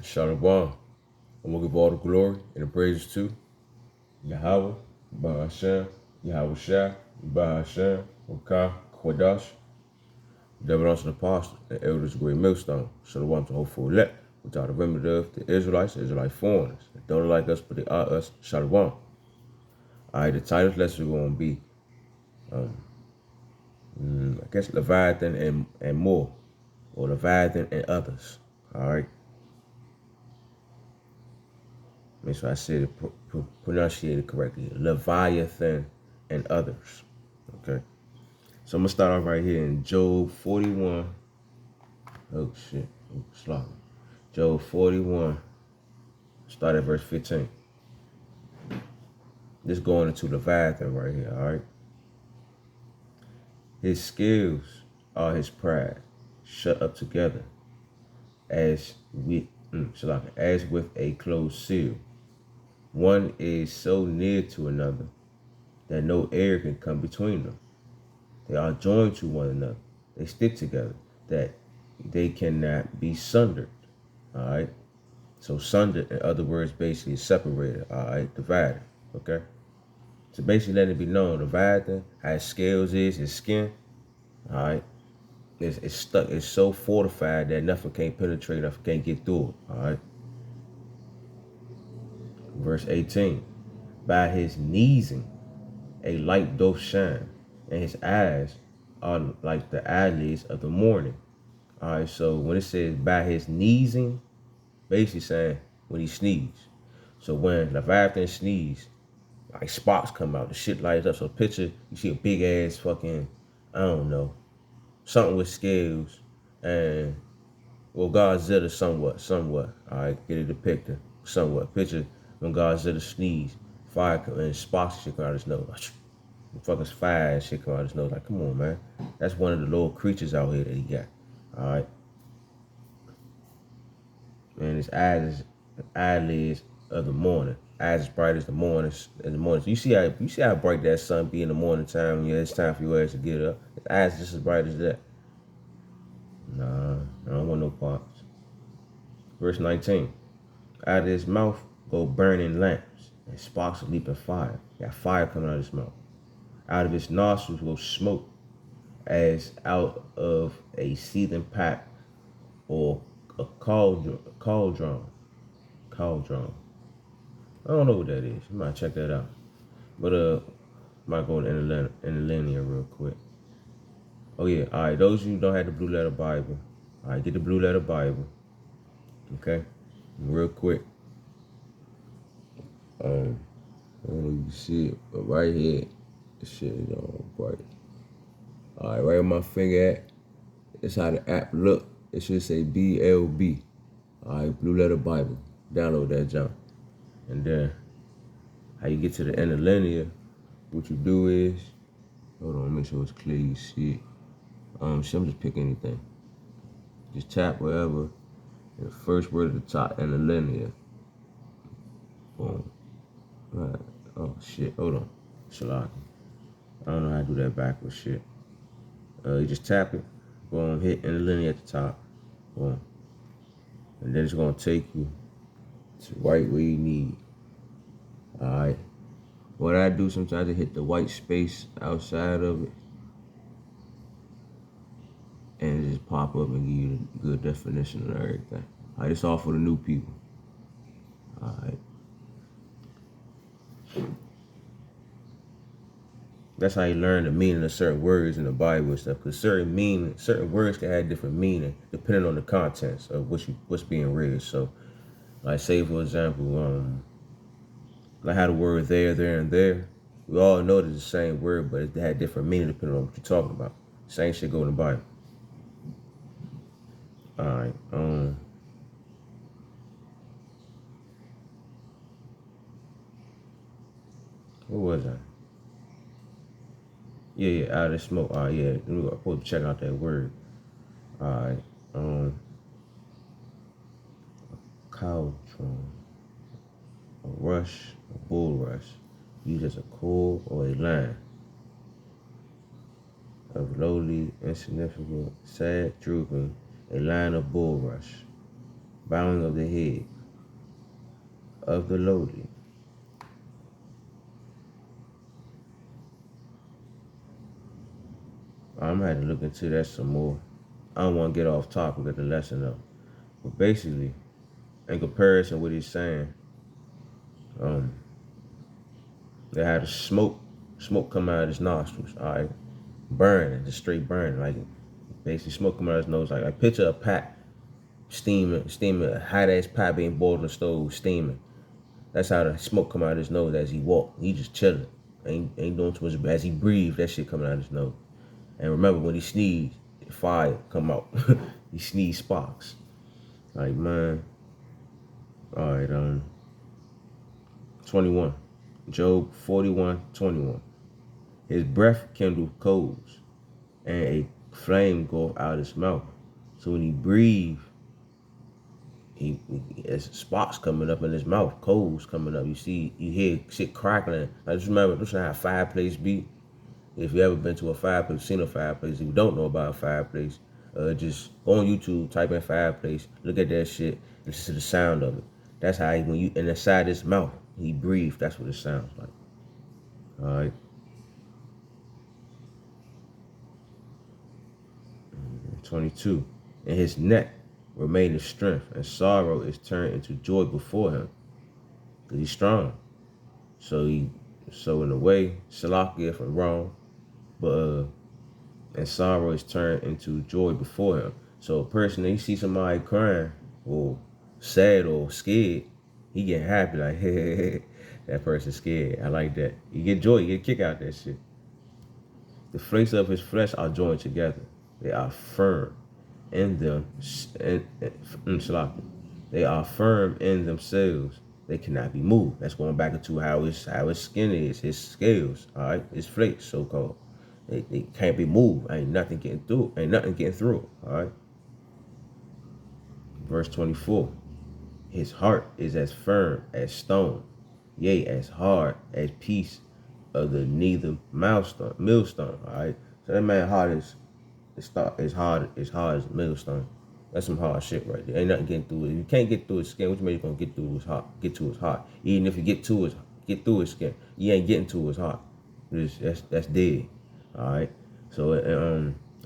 Shalom. I'm going to give all the glory and the praises to Yahweh, Bahashem, Yahweh Shah, Bahashem, Wakah, Kwadash, Devil unto the apostles, and elders of great millstone. Shalom to hopeful elect, without a remnant of the Israelites, Israelite foreigners. They don't like us, but they are us. Shalom. All right, the title of lesson is going to be, I guess, Leviathan and more, or Leviathan and others. All right. Make sure I said it pronunciated correctly. Leviathan and others. Okay. So I'm gonna start off right here in Job 41. Oh shit. Oh, sloppy. Job 41. Start at verse 15. This going into Leviathan right here, alright? His skills are his pride, shut up together, as with a closed seal. One is so near to another that no air can come between them. They are joined to one another. They stick together, that they cannot be sundered. All right. So sundered, in other words, basically separated. All right, divided. Okay. So basically, letting it be known, Leviathan, how his scales is, his skin. All right. It's stuck. It's so fortified that nothing can't penetrate, nothing can't get through it. All right. Verse 18. By his sneezing, a light doth shine, and his eyes are like the eyelids of the morning. All right, so when it says by his sneezing, basically saying when he sneezes. So when Leviathan sneeze, like sparks come out, the shit lights up. So picture, you see a big ass fucking, I don't know, something with scales, and well, Godzilla somewhat. All right, get it depicted somewhat. Picture when Godzilla sneeze, fire and sparks shit come out of his nose. Fucking fire and shit come out of his nose. Like, come on, man. That's one of the little creatures out here that he got. All right. And his eyes is eyelids of the morning. Eyes as bright as the morning. So you see how bright that sun be in the morning time when it's time for your ass to get up. His eyes just as bright as that. Nah, I don't want no parts. Verse 19. Out of his mouth go burning lamps, and sparks of leaping fire. Got fire coming out of his mouth. Out of his nostrils will smoke, as out of a seething pot or a cauldron. Cauldron. I don't know what that is. You might check that out. But might go in the linear real quick. Oh yeah, all right. Those of you who don't have the Blue Letter Bible, all right, get the Blue Letter Bible. Okay, real quick. I don't know if you see it, but right here, this shit is all bright. All right, right where my finger at. That's how the app look. It should say BLB. All right, Blue Letter Bible. Download that junk. And then how you get to the interlinear, what you do is, hold on, make sure it's clear you see it. I'm just pick anything. Just tap wherever. And the first word at the top, interlinear. Boom. All right. Oh shit, hold on. Shalaki. I don't know how to do that backwards shit. You just tap it. Boom, hit interlinear at the top. Boom. And then it's gonna take you to right where you need. Alright. What I do sometimes, I hit the white space outside of it and it just pop up and give you the good definition of everything. Alright, it's all for the new people. Alright. That's how you learn the meaning of certain words in the Bible and stuff. Because certain words can have different meaning depending on the contents of what's being read. So, like say for example, like how the word there, and there. We all know that it's the same word, but it had different meaning depending on what you're talking about. Same shit go in the Bible. Alright, what was I? Yeah, out of the smoke. Yeah, we were supposed to check out that word. Alright, cauldron, a rush, a bull rush, used as a coil or a line of lowly, insignificant, sad, drooping, a line of bull rush. bowing of the head of the lowly. I'm gonna have to look into that some more. I don't want to get off topic of the lesson though. But basically, in comparison with he's saying, they had a smoke come out of his nostrils, all right, burning, just straight burning, like basically smoke come out of his nose, like picture a pot steaming, a hot ass pot being boiled on the stove, steaming. That's how the smoke come out of his nose as he walked. He just chilling, ain't doing too much. As he breathed, that shit coming out of his nose. And remember when he sneezed, fire come out. He sneezed sparks. Like man, all right, 21. Job 41:21. His breath kindled coals, and a flame goeth out his mouth. So when he breathed, he has sparks coming up in his mouth, coals coming up. You hear shit crackling. I just remember, this is how a fireplace be. If you ever been to a fireplace, seen a fireplace, if you don't know about a fireplace, just go on YouTube, type in fireplace, look at that shit, listen to the sound of it. That's how when you inside his mouth, he breathes. That's what it sounds like. All right. 22. And his neck remained in strength, and sorrow is turned into joy before him, because he's strong. So in a way, Salakia if I'm wrong, but and sorrow is turned into joy before him. So a person, he see somebody crying or sad or scared, he get happy like, hey, that person's scared. I like that. You get joy, you get a kick out that shit. The flakes of his flesh are joined together. They are firm in them. They are firm in themselves. They cannot be moved. That's going back into how his skin is, his scales, all right, his flakes, so called. They can't be moved. Ain't nothing getting through. Ain't nothing getting through. All right. Verse 24. His heart is as firm as stone, yea, as hard as piece of the neither millstone. All right. So that man heart is hard as a millstone. That's some hard shit right there. Ain't nothing getting through it. If you can't get through his skin, what you mean you gonna get through his heart? Get to his heart. Even if you get through his skin, you ain't getting to his heart. That's dead. All right. So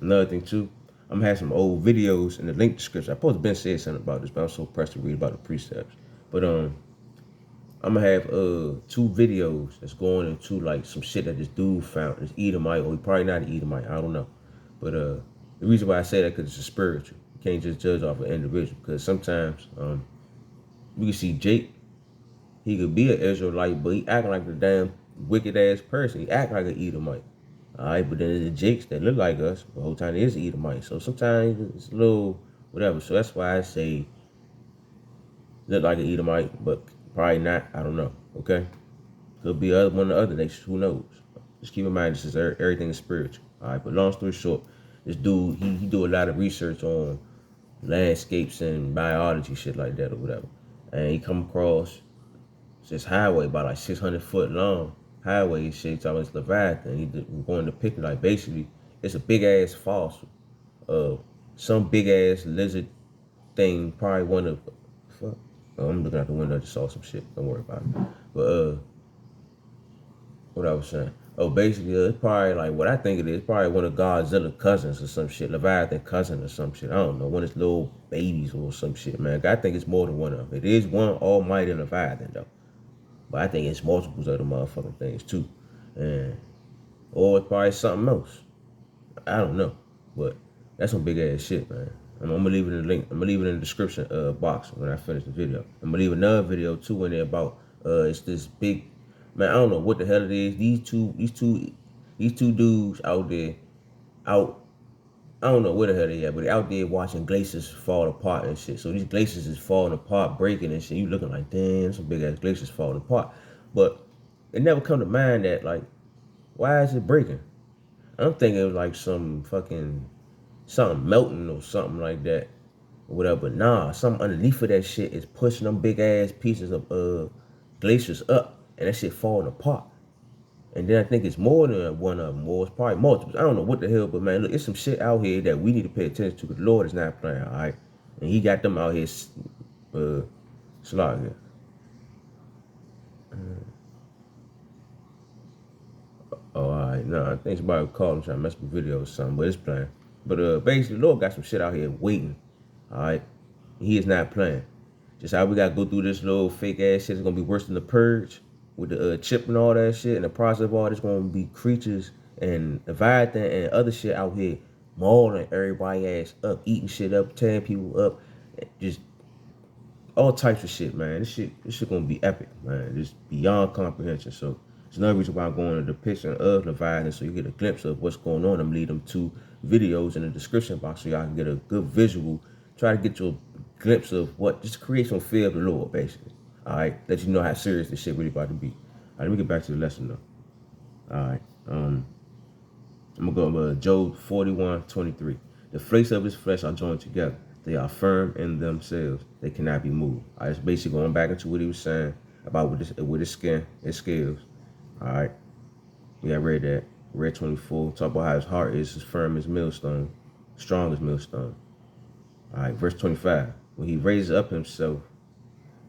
another thing too, I'm gonna have some old videos in the link description. I supposed to been said something about this, but I'm so pressed to read about the precepts. But I'm gonna have 2 videos that's going into like some shit that this dude found. This Edomite, or he probably not an Edomite. I don't know. But the reason why I say that because it's a spiritual. You can't just judge off an individual, because sometimes you can see Jake. He could be an Israelite, but he acting like a damn wicked ass person. He act like an Edomite. Alright, but then there's the Jakes that look like us, the whole time they is Edomite. So sometimes it's a little whatever. So that's why I say look like an Edomite, but probably not. I don't know. Okay? Could be one of the other nations. Who knows? Just keep in mind this is everything is spiritual. Alright, but long story short, this dude, he do a lot of research on landscapes and biology, shit like that or whatever. And he come across this highway about like 600 foot long. Highway shit, talking about this Leviathan. He going to pick it, like basically it's a big ass fossil of some big ass lizard thing, probably one of fuck. Oh, I'm looking out the window, I just saw some shit. Don't worry about it. But what I was saying. Oh, basically it's probably like what I think it is, probably one of Godzilla cousins or some shit, Leviathan cousin or some shit. I don't know, one of his little babies or some shit, man. I think it's more than one of them. It is one almighty Leviathan though. But I think it's multiples of the motherfucking things too. Or it's probably something else. I don't know. But that's some big ass shit, man. I'm gonna leave it in the link. I'm gonna leave it in the description box when I finish the video. I'm gonna leave another video too in there about it's this big man, I don't know what the hell it is. These two dudes out there I don't know where the hell they at, but they out there watching glaciers fall apart and shit. So these glaciers is falling apart, breaking and shit. You looking like, damn, some big ass glaciers falling apart. But it never come to mind that, like, why is it breaking? I'm thinking it was like something melting or something like that, or whatever. But nah, something underneath of that shit is pushing them big ass pieces of glaciers up, and that shit falling apart. And then I think it's more than one of them, or it's probably multiple. I don't know what the hell, but man, look, it's some shit out here that we need to pay attention to, because the Lord is not playing, all right? And he got them out here Slot here. Oh, alright. Nah, I think somebody called him trying to mess with the video or something, but it's playing. But basically, the Lord got some shit out here waiting. Alright? He is not playing. Just how we gotta go through this little fake ass shit. It's gonna be worse than the purge with the chip and all that shit. And the process of all this gonna be creatures and Leviathan and other shit out here mauling everybody ass up, eating shit up, tearing people up, just all types of shit, man. This shit gonna be epic, man. Just beyond comprehension. So it's another reason why I'm going to the depiction of Leviathan, so you get a glimpse of what's going on. I'm leading them to videos in the description box so y'all can get a good visual. Try to get you a glimpse of what, just create some fear of the Lord, basically. All right, let you know how serious this shit really about to be. All right, let me get back to the lesson though. All right, I'm gonna go to Job 41:23. The flakes of his flesh are joined together. They are firm in themselves. They cannot be moved. All right, it's basically going back into what he was saying about with his skin, his scales. All right, yeah, I read that. Read 24. Talk about how his heart is as firm as millstone, strong as millstone. All right, verse 25. When he raises up himself,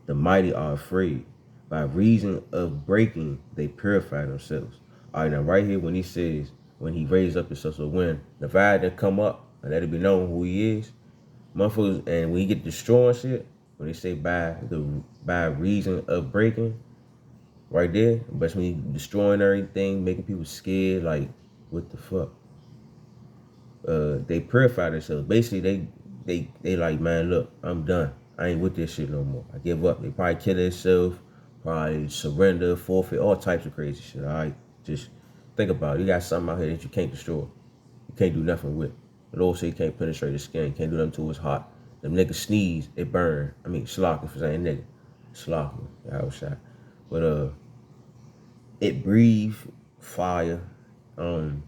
the mighty are afraid. By reason of breaking, they purify themselves. All right, now right here when he says, when he raises up himself, so when the Leviathan come up and let it be known who he is, motherfuckers, and when he get destroying shit, when they say by reason of breaking, right there, but when he destroying everything, making people scared, like what the fuck? They purify themselves. Basically, they like, man, look, I'm done. I ain't with this shit no more. I give up. They probably kill themselves, probably surrender, forfeit, all types of crazy shit. All right, just think about it. You got something out here that you can't destroy. You can't do nothing with. The Lord say you can't penetrate the skin. Can't do nothing till it's hot. Them niggas sneeze, it burn. I mean, slocking for saying nigga. Slocking. Yeah, I was shot. But it breathe fire, and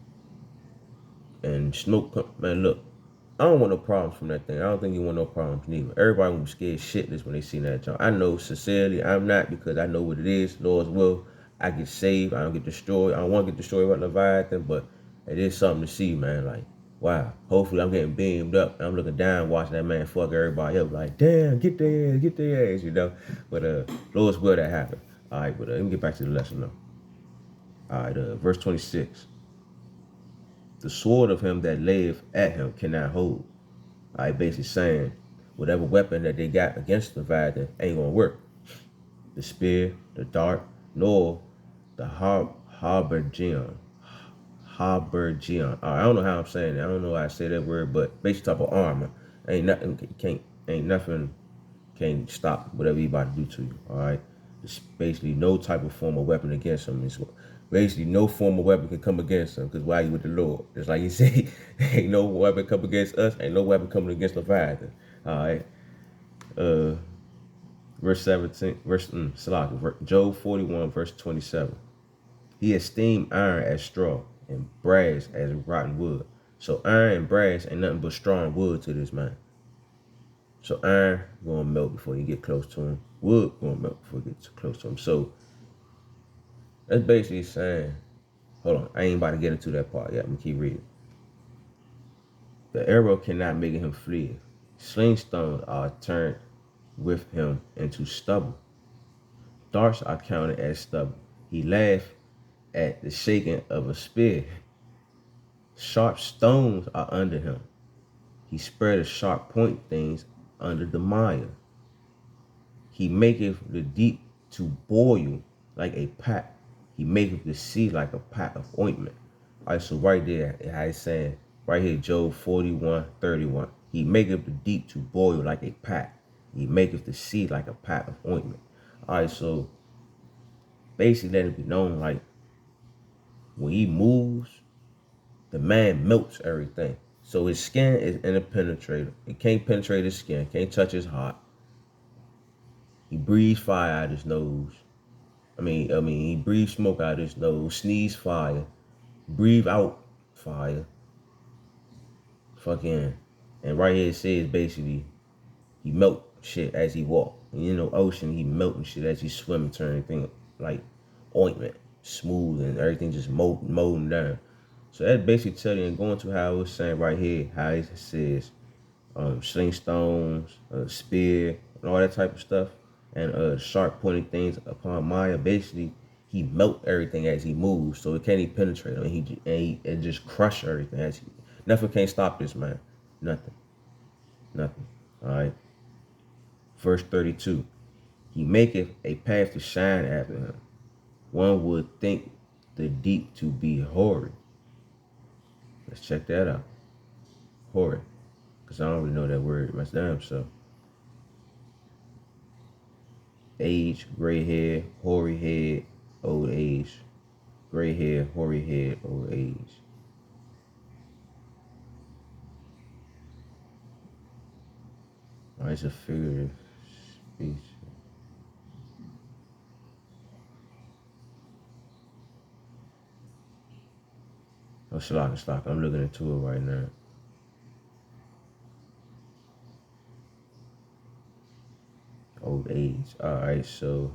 smoke. Man, look, I don't want no problems from that thing. I don't think you want no problems neither. Everybody will be scared shitless when they see that junk. I know sincerely I'm not, because I know what it is. Lord's will, I get saved. I don't get destroyed. I don't want to get destroyed by Leviathan, but it is something to see, man. Like, wow. Hopefully I'm getting beamed up and I'm looking down watching that man fuck everybody up. Like, damn, get their ass, you know. But Lord's will that happen. All right, but let me get back to the lesson now. All right, verse 26. The sword of him that layeth at him cannot hold. All right, basically saying whatever weapon that they got against the Leviathan ain't gonna work. The spear, the dart, nor the habergeon. Habergeon. I don't know how I'm saying it. I don't know how I say that word, but basically type of armor. Ain't nothing can't stop whatever he about to do to you. All right. It's basically no type of form of weapon against him. It's basically no form of weapon can come against him, because why you with the Lord? Just like he said, ain't no weapon come against us, ain't no weapon coming against Leviathan. All right. Verse 17, Job 41, verse 27. He esteemed iron as straw and brass as rotten wood. So iron and brass ain't nothing but strong wood to this man. So iron gonna melt before you get close to him. Wood gonna melt before you get too close to him. So that's basically saying, hold on, I ain't about to get into that part yet. I'm gonna keep reading. The arrow cannot make him flee. Sling stones are turned with him into stubble. Darts are counted as stubble. He laughed at the shaking of a spear. Sharp stones are under him. He spreadeth sharp point things under the mire. He maketh the deep to boil like a pot. He maketh the sea like a pot of ointment. All right, so right there, how it's saying, right here, Job 41:31. He maketh the deep to boil like a pot. He maketh the sea like a pot of ointment. All right, so basically let it be known, like, when he moves, the man melts everything. So his skin is interpenetrated. It can't penetrate his skin, can't touch his heart. He breathes fire out his nose. He breathes smoke out his nose, sneeze fire, breathe out fire. Fucking, and right here it says basically he melt shit as he walk. And in the ocean, he melting shit as he swim and turn everything like ointment, smooth, and everything just molding down. So that basically telling you and going to how it was saying right here, how it says, sling stones, spear, and all that type of stuff, and sharp pointing things upon Maya. Basically, he melt everything as he moves, so it can't even penetrate him. And just crush everything as he. Nothing can stop this man. Nothing. Nothing. All right. Verse 32. He maketh a path to shine after him. One would think the deep to be hoary. Let's check that out. Hoary. Because I don't really know that word myself. So, age, gray hair, hoary head, old age. Gray hair, hoary head, old age. All right, it's a figurative speech. Oh, Slock. I'm looking into it right now. Old age. All right, so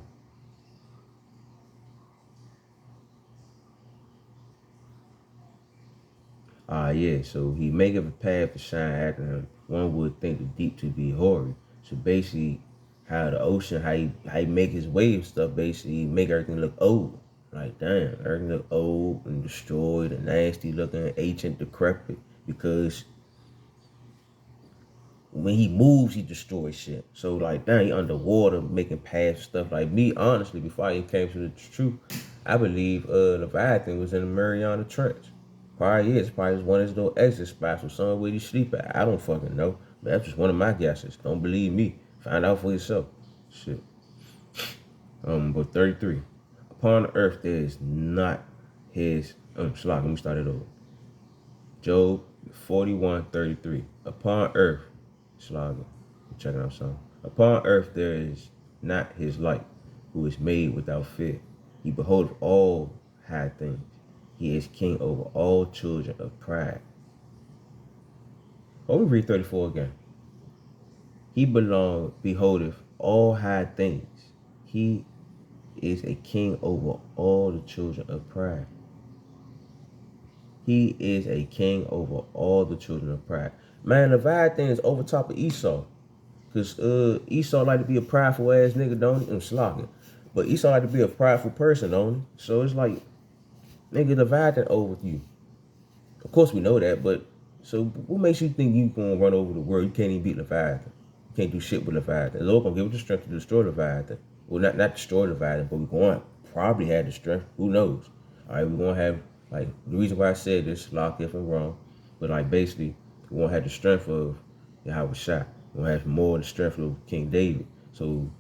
yeah, so he maketh a path to shine after him. One would think the deep to be hoary. So basically, how the ocean, how he make his waves stuff, basically make everything look old. Like damn, everything look old and destroyed and nasty looking, ancient, decrepit. Because when he moves, he destroys shit. So like, damn, he underwater making paths stuff. Like me, honestly, before I came to the truth, I believe Leviathan was in the Mariana Trench. Probably is. Probably one of his little exit spots or somewhere where he sleep at. I don't fucking know. But that's just one of my guesses. Don't believe me. Find out for yourself. Shit. But 33. Upon the earth there is not his let me start it over. Job 41:33. Upon earth, Slaga, check it out something. Upon earth there is not his like, who is made without fear. He beholdeth all high things. He is king over all children of pride. Oh, we read 34 again. He beholdeth all high things. He is a king over all the children of pride. He is a king over all the children of pride. Man, Leviathan is over top of Esau. Because Esau like to be a prideful ass nigga, don't he? I'm slocking. But Esau like to be a prideful person, don't he? So it's like, nigga, Leviathan over you. Of course we know that, but so what makes you think you gonna run over the world? You can't even beat Leviathan. You can't do shit with Leviathan. The Lord gonna give us the strength to destroy Leviathan. Well, not destroy Leviathan, but we're going to probably have the strength. Who knows? All right, we're gonna have, like, the reason why I said this, lock if I'm wrong, but like basically we're gonna have the strength of Yahweh Shai. We're gonna have more of the strength of King David. So,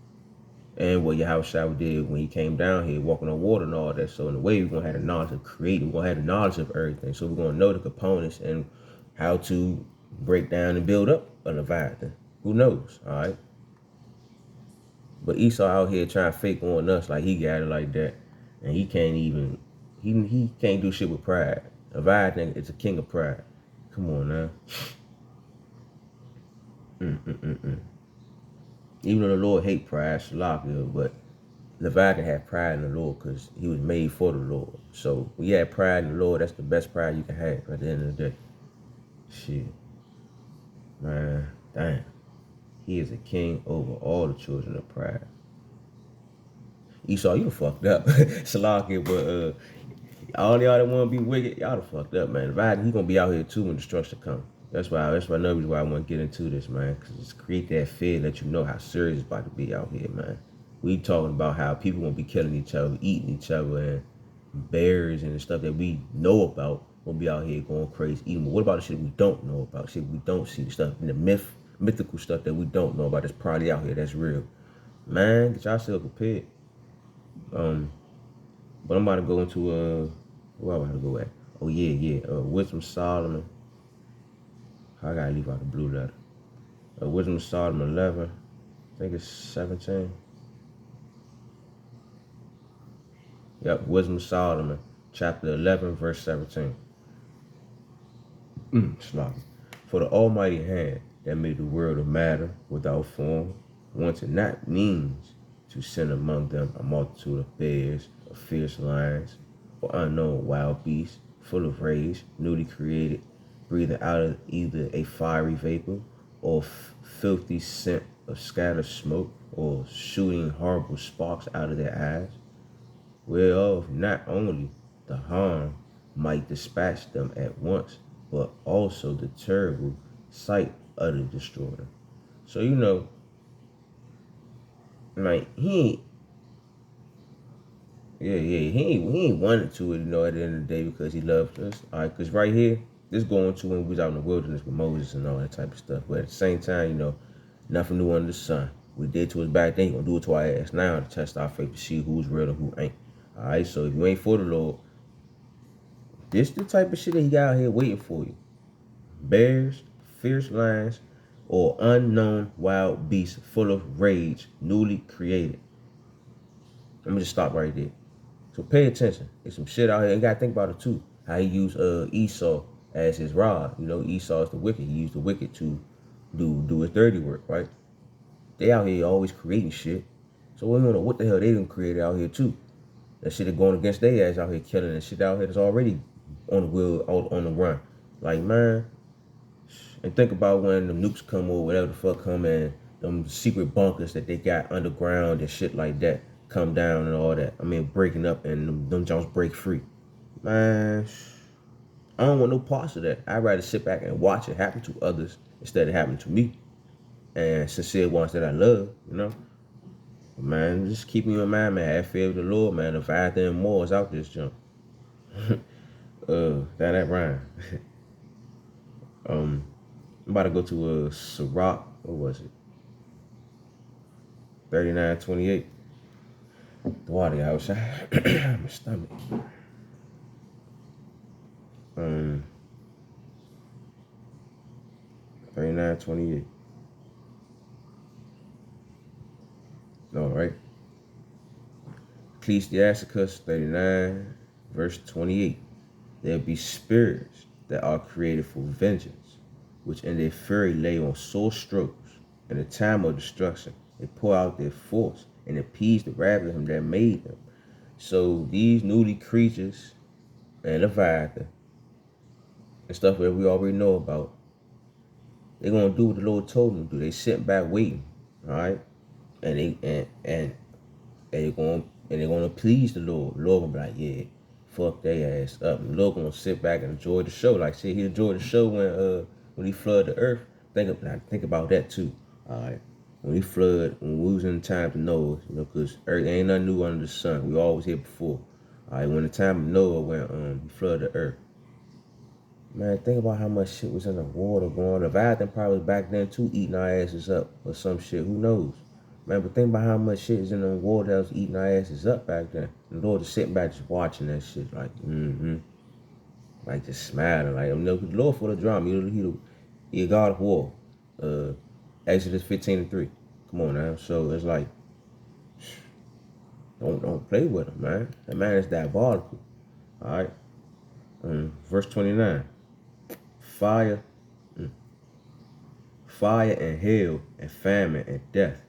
and what Yahweh Shai did when he came down here, walking on water and all that. So in a way, we're gonna have the knowledge of creating. We're gonna have the knowledge of everything. So we're gonna know the components and how to break down and build up a Leviathan. Who knows? All right. But Esau out here trying to fake on us like he got it like that, and he can't even. He can't do shit with pride. Leviathan is a king of pride. Come on now. Even though the Lord hate pride, Shalakia, but Leviathan had pride in the Lord because he was made for the Lord. So when you have pride in the Lord, that's the best pride you can have at the end of the day. Shit. Man, damn. He is a king over all the children of pride. Esau, you fucked up. Shalakia, but all y'all that want to be wicked, y'all done fucked up, man. Leviathan, he gonna be out here too when destruction comes. That's another reason why I want to get into this, man. Because it's create that fear, let you know how serious it's about to be out here, man. We talking about how people gonna be killing each other, eating each other, and bears and the stuff that we know about gonna be out here going crazy eating. But what about the shit we don't know about? Shit we don't see, the stuff, the mythical stuff that we don't know about that's probably out here that's real. Man, get y'all prepared. But I'm about to go into where I'm about to go at. Oh yeah. Wisdom Solomon. I gotta leave out the blue letter. Wisdom Solomon 11. I think it's 17. Yep, Wisdom Solomon, chapter 11, verse 17. Sloppy. For the almighty hand that made the world of matter without form, wanted not means to send among them a multitude of bears, or fierce lions, or unknown wild beasts, full of rage, newly created, breathing out of either a fiery vapor or filthy scent of scattered smoke, or shooting horrible sparks out of their eyes, whereof not only the harm might dispatch them at once, but also the terrible sight of the destroyer. So like he ain't wanted to, at the end of the day because he loved us. All right, because right here, this going to when we was out in the wilderness with Moses and all that type of stuff. But at the same time, nothing new under the sun. We did to us back then, he gonna do it to our ass now to test our faith to see who's real and who ain't. All right, so if you ain't for the Lord, this the type of shit that he got out here waiting for you. Bears, fierce lions, or unknown wild beasts full of rage, newly created. Let me just stop right there. So pay attention. There's some shit out here. You gotta think about it too. How he used Esau as his rod. Esau is the wicked. He used the wicked to do his dirty work, right? They out here always creating shit. So we don't know what the hell they done created out here too. That shit is going against their ass out here killing and shit out here that's already on the wheel, on the run. Like, man, and think about when the nukes come or whatever the fuck come in, them secret bunkers that they got underground and shit like that come down and all that. I mean, breaking up and them jumps break free. Man, I don't want no parts of that. I'd rather sit back and watch it happen to others instead of happening to me. And sincere ones that I love. But man, just keep me in mind, man. Have fear of the Lord, man. The Leviathan and Others out this jump. That rhyme. I'm about to go to Sirach. What was it? 39:28. The water outside. My stomach. 39:28. All right. Ecclesiasticus 39, verse 28. There be spirits that are created for vengeance, which in their fury lay on sore strokes. In the time of destruction, they pour out their force and appease the wrath of him that made them. So these newly creatures and Leviathan and stuff that we already know about, they're gonna do what the Lord told them to do. They sitting back waiting, all right, and they're gonna please the Lord. The Lord gonna be like, yeah, fuck their ass up. And the Lord gonna sit back and enjoy the show. Like, see, he enjoyed the show when he flooded the earth. Think about that too. All right, when we was in the time of Noah, because earth ain't nothing new under the sun. We always here before. All right, when the time of Noah when he flooded the earth. Man, think about how much shit was in the water going. Leviathan probably back then too, eating our asses up or some shit. Who knows? Man, but think about how much shit is in the water that was eating our asses up back then. And the Lord just sitting back just watching that shit like, like just smiling. Like, the Lord full of drama. He a God of war. Exodus 15:3. Come on now. So it's like, don't play with him, man. That man is diabolical. All right. Verse 29. Fire and hail and famine and death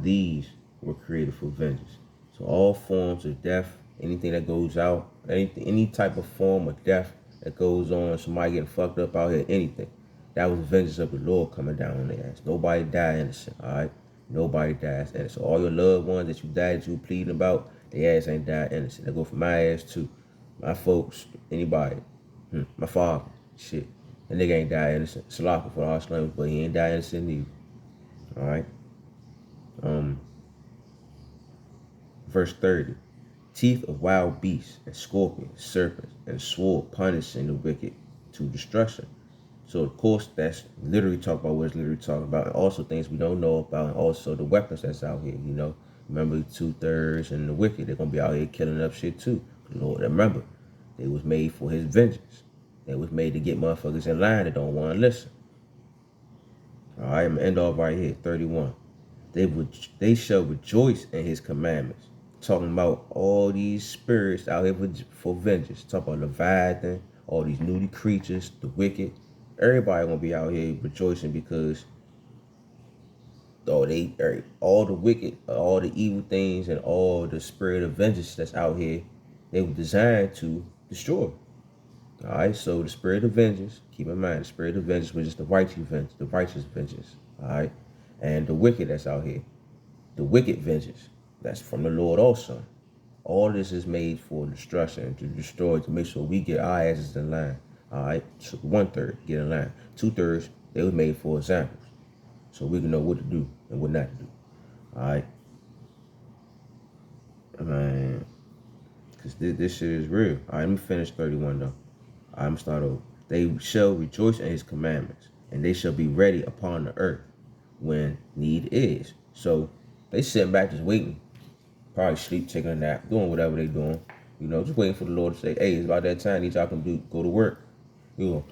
these were created for vengeance. So all forms of death, anything that goes out, any type of form of death that goes on, somebody getting fucked up out here, anything, that was the vengeance of the Lord coming down on their ass. Nobody died innocent, all right? Nobody dies innocent. So all your loved ones that you died, that you pleading about, their ass ain't died innocent. They go for my ass too. My folks, anybody. My father, shit. That nigga ain't died innocent. Salaka for our slaves, but he ain't died innocent either. All right. Verse 30. Teeth of wild beasts and scorpions, serpents, and sword punishing the wicked to destruction. So of course that's literally talking about what it's literally talking about, and also things we don't know about, and also the weapons that's out here. Remember the 2/3 and the wicked, they're gonna be out here killing up shit too. Lord, remember, they was made for his vengeance. They was made to get motherfuckers in line that don't want to listen. All right, I'm gonna end off right here, 31. They shall rejoice in his commandments. Talking about all these spirits out here for vengeance. Talking about Leviathan, all these newly creatures, the wicked. Everybody gonna be out here rejoicing because all the wicked, all the evil things, and all the spirit of vengeance that's out here, they were designed to destroy. All right, so the spirit of vengeance, keep in mind, the spirit of vengeance, which is the righteous vengeance. All right, and the wicked that's out here, the wicked vengeance, that's from the Lord also. All this is made for destruction, to destroy, to make sure we get our asses in line. All right, so 1/3 get in line. 2/3 they was made for examples, so we can know what to do and what not to do. All right, man, because this shit is real. All right, let me finish 31 though. I'm start over. They shall rejoice in his commandments, and they shall be ready upon the earth when need is. So they sit back just waiting, probably sleep, taking a nap, doing whatever they doing. You know, just waiting for the Lord to say, hey, it's about that time. Need y'all can go to work. You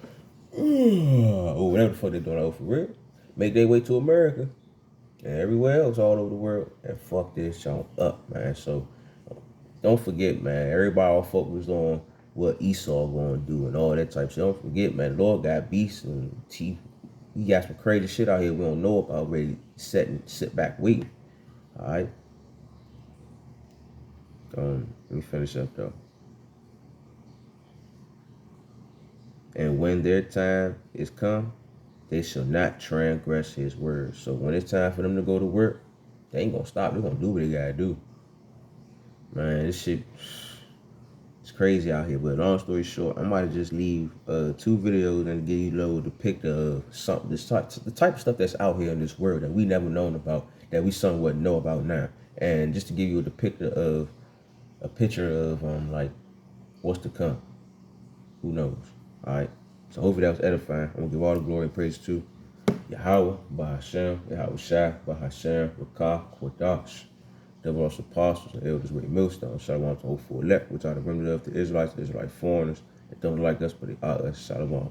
know, or whatever the fuck they doing over for real. Make their way to America and everywhere else all over the world and fuck this junk up, man. So don't forget, man, everybody all focused on what Esau gonna do and all that type of shit. Don't forget, man, the Lord got beasts and teeth. He got some crazy shit out here we don't know about, ready sit back waiting. Alright? Let me finish up though. And when their time is come, they shall not transgress his words. So when it's time for them to go to work, they ain't gonna stop. They're gonna do what they gotta do. Man, this shit, it's crazy out here. But long story short, I might just leave 2 videos and give you a little depiction of something, the type of stuff that's out here in this world that we never known about, that we somewhat know about now. And just to give you a picture of like what's to come. Who knows? Alright. So hopefully that was edifying. I'm gonna give all the glory and praise to Yahweh, Bahashem, Yahweh Shai, Bahashem, Rakah, Kodash, devil also apostles and elders with a millstone. Shalom to 04 elect, which are the remnant of the Israelites, Israelite foreigners that don't like us, but they are us. Shalom.